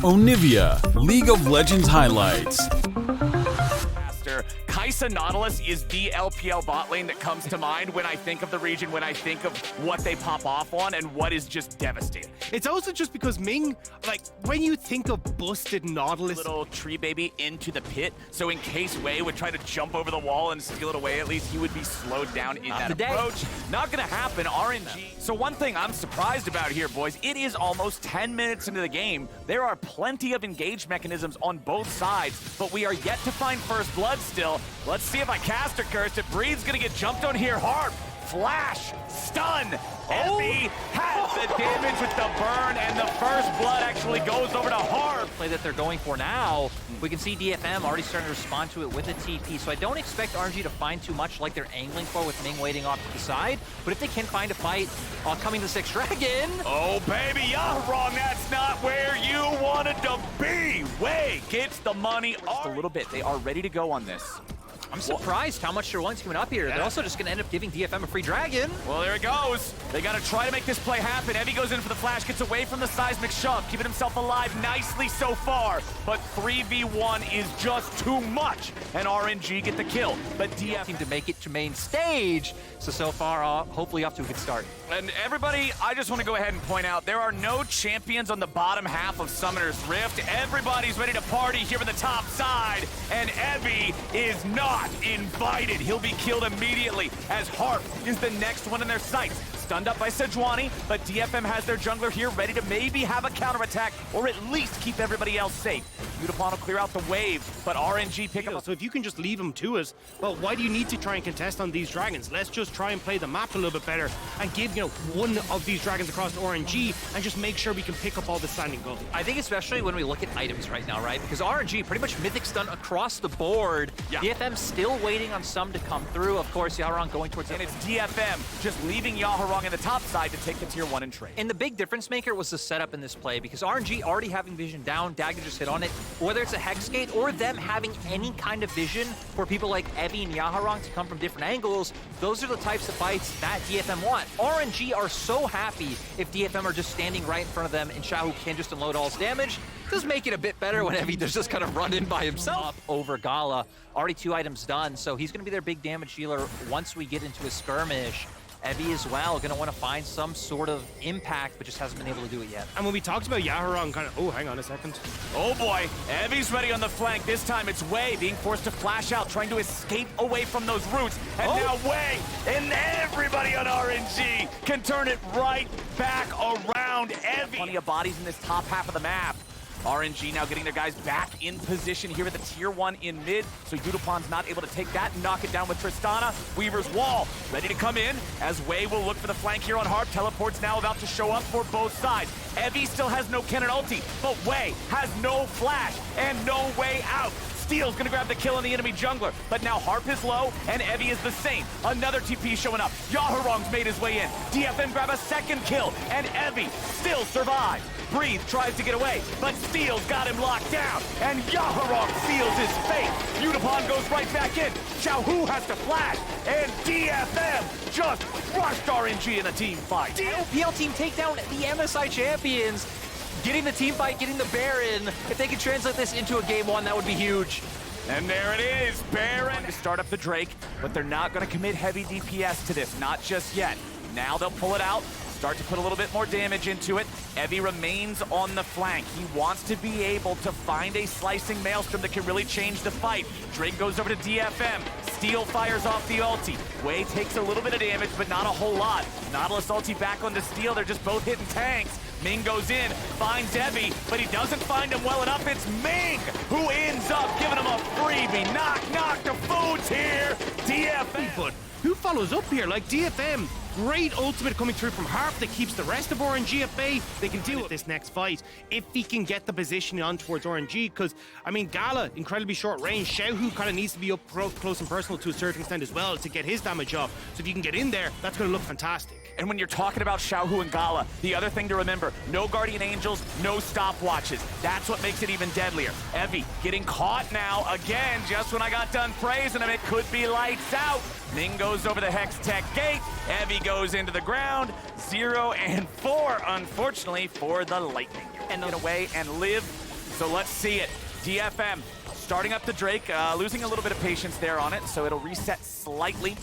Onivia, League of Legends highlights. Kai'Sa Nautilus is the LPL bot lane that comes to mind when I think of the region, when I think of what they pop off on and what is just devastating. It's also just because Ming, like, when you think of busted Nautilus... Little tree baby into the pit, so in case Wei would try to jump over the wall and steal it away, at least he would be slowed down in that approach. Not gonna happen, RNG. So one thing I'm surprised about here, boys, it is almost 10 minutes into the game. There are plenty of engage mechanisms on both sides, but we are yet to find first blood still. Let's see if I cast or curse it. Breed's gonna get jumped on here hard. Flash, stun. Heavy has the damage with the burn, and the first blood actually goes over to Harp. Play that they're going for now. We can see DFM already starting to respond to it with a TP, so I don't expect RNG to find too much like they're angling for with Ming waiting off to the side, but if they can find a fight coming to 6 Dragon. Oh baby, you're wrong. That's not where you wanted to be. Wei gets the money just a little bit. They are ready to go on this. I'm surprised how much they're willing to coming up here. Yeah. They're also just going to end up giving DFM a free dragon. Well, there it goes. They got to try to make this play happen. Evie goes in for the flash, gets away from the seismic shove, keeping himself alive nicely so far. But 3v1 is just too much, and RNG get the kill. But DFM seem to make it to main stage. So far, hopefully off to a good start. And everybody, I just want to go ahead and point out, there are no champions on the bottom half of Summoner's Rift. Everybody's ready to party here on the top side, and Evie is not invited. He'll be killed immediately as Harp is the next one in their sights. Stunned up by Sejuani, but DFM has their jungler here ready to maybe have a counterattack or at least keep everybody else safe. Yutapon will clear out the wave, but RNG pick him up. So if you can just leave him to us, well, why do you need to try and contest on these dragons? Let's just try and play the map a little bit better and give, one of these dragons across to RNG and just make sure we can pick up all the standing gold. I think especially when we look at items right now, right? Because RNG pretty much mythic stun across the board. Yeah. DFM still waiting on some to come through. Of course, Yaharong going towards and it's DFM just leaving Yaharong in the top side to take the tier 1 and trade. And the big difference maker was the setup in this play because RNG already having vision down, Dagger just hit on it, whether it's a Hex Gate or them having any kind of vision for people like Evie and Yaharong to come from different angles, those are the types of fights that DFM want. RNG are so happy if DFM are just standing right in front of them and Xiaohu can just unload all his damage. Does make it a bit better when Evie does just kind of run in by himself over Gala. Already 2 items done, so he's going to be their big damage dealer once we get into a skirmish. Evie as well, going to want to find some sort of impact, but just hasn't been able to do it yet. And when we talked about Yaharong, oh, hang on a second. Oh boy, Evie's ready on the flank. This time it's Wei being forced to flash out, trying to escape away from those roots. And now Wei and everybody on RNG can turn it right back around Evie. Plenty of bodies in this top half of the map. RNG now getting their guys back in position here at the tier 1 in mid, so Yudapon's not able to take that and knock it down with Tristana. Weaver's wall ready to come in as Wei will look for the flank here on Harp. Teleport's now about to show up for both sides. Evie still has no cannon ulti, but Wei has no flash and no way out. Steel's gonna grab the kill on the enemy jungler, but now Harp is low and Evie is the same. Another TP showing up. Yaharong's made his way in. DFM grab a second kill, and Evie still survives. Breathe tries to get away, but Steel's got him locked down, and Yaharong seals his fate. Yutapon goes right back in. Xiaohu has to flash, and DFM just crushed RNG in a team fight. LPL team take down the MSI champions. Getting the team fight, getting the Baron. If they could translate this into a game 1, that would be huge. And there it is, Baron to start up the Drake, but they're not going to commit heavy DPS to this, not just yet. Now they'll pull it out, start to put a little bit more damage into it. Evie remains on the flank. He wants to be able to find a slicing maelstrom that can really change the fight. Drake goes over to DFM. Steel fires off the ulti. Wei takes a little bit of damage, but not a whole lot. Nautilus ulti back on the Steel. They're just both hitting tanks. Ming goes in, finds Evie, but he doesn't find him well enough. It's Ming who ends up giving him a freebie. Knock, the food's here. DFM. But who follows up here? Like DFM, great ultimate coming through from Harp that keeps the rest of RNG at bay. They can deal with this next fight if he can get the position on towards RNG, because, I mean, Gala, incredibly short range. Xiaohu kind of needs to be up close and personal to a certain extent as well to get his damage off. So if you can get in there, that's going to look fantastic. And when you're talking about Xiaohu and Gala, the other thing to remember, no Guardian Angels, no stopwatches. That's what makes it even deadlier. Evie getting caught now again, just when I got done praising him, it could be lights out. Ming goes over the Hex Tech gate. Evie goes into the ground. 0 and 4, unfortunately, for the Lightning. And get away and live. So let's see it. DFM starting up the Drake, losing a little bit of patience there on it, so it'll reset slightly.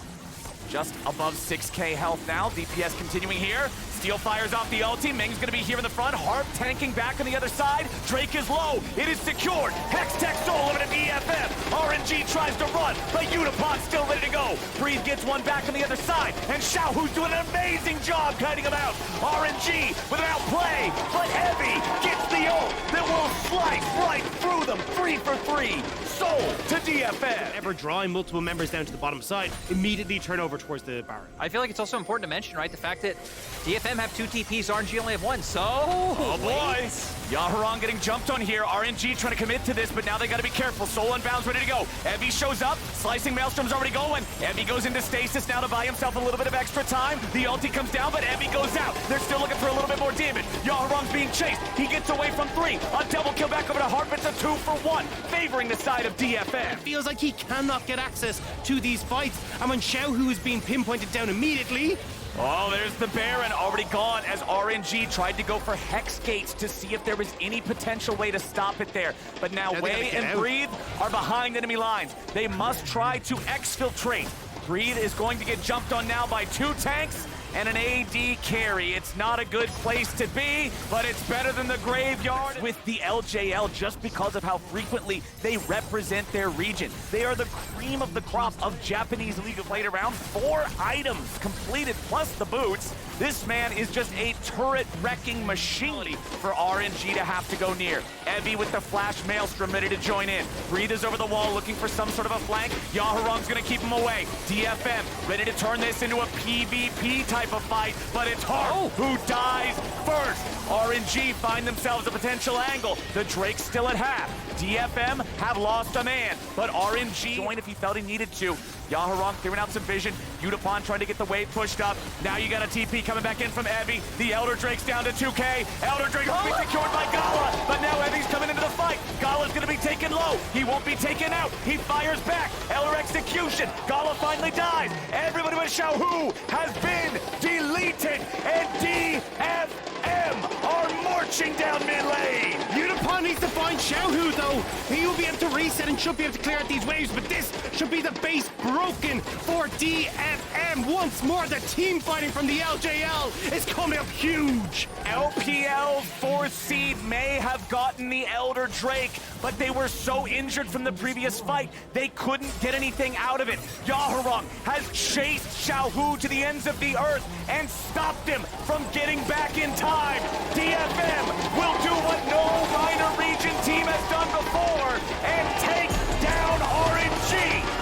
Just above 6k health now. DPS continuing here. Steel fires off the ulti. Ming's gonna be here in the front. Harp tanking back on the other side. Drake is low. It is secured. Hextech solo over to DFM. RNG tries to run, but Unipod's still ready to go. Breathe gets one back on the other side. And Xiao, who's doing an amazing job kiting him out. RNG with an outplay, but Heavy gets the ult that will slice right through them. 3 for 3. Soul to DFM. Ever drawing multiple members down to the bottom side, immediately turn over towards the Baron. I feel like it's also important to mention, right, the fact that DFM have 2 TPs, RNG only have 1, so... Oh boy! Yaharong getting jumped on here. RNG trying to commit to this, but now they gotta be careful. Soul Unbound's ready to go. Evie shows up. Slicing Maelstrom's already going. Evie goes into stasis now to buy himself a little bit of extra time. The ulti comes down, but Evie goes out. They're still looking for a little bit more damage. Yaharong's being chased. He gets away from 3. A double kill back over to Harp. It's a 2 for 1, favoring the side of DFM. It feels like he cannot get access to these fights. And when Xiaohu is being pinpointed down immediately, oh, there's the Baron already gone as RNG tried to go for Hex Gates to see if there was any potential way to stop it there. But now Wei and Breathe are behind enemy lines. They must try to exfiltrate. Breathe is going to get jumped on now by 2 tanks and an AD carry. It's not a good place to be, but it's better than the graveyard with the LJL just because of how frequently they represent their region. They are the cream of the crop of Japanese League of Legends. Around 4 items completed plus the boots. This man is just a turret-wrecking machine for RNG to have to go near. Evie with the flash Maelstrom ready to join in. Breathe is over the wall looking for some sort of a flank. Yaharong's gonna keep him away. DFM ready to turn this into a PvP type of fight, but it's Harp who dies first. RNG find themselves a potential angle. The Drake's still at half. DFM have lost a man, but RNG joined if he felt he needed to. Yaharong clearing out some vision. Udapon trying to get the wave pushed up. Now you got a TP coming back in from Evie. The Elder Drake's down to 2k. Elder Drake will be secured by Gala, but now Evie's coming into the fight. Gala's gonna be taken low. He won't be taken out. He fires back. Elder execution. Gala finally dies. Everybody but Xiaohu has been deleted, and DFM are marching down mid lane. Udapon needs to find Xiaohu though. He will be able to reset and should be able to clear out these waves, but this should be the base broken for DFM. Once more, the team fighting from the LJL is coming up huge. LPL's 4th seed may have gotten the Elder Drake, but they were so injured from the previous fight, they couldn't get anything out of it. Yaharong has chased Xiaohu to the ends of the earth and stopped him from getting back in time. DFM will do what no minor region team has done before and take down RNG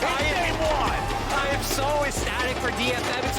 in game 1. I am so ecstatic for DFM. It's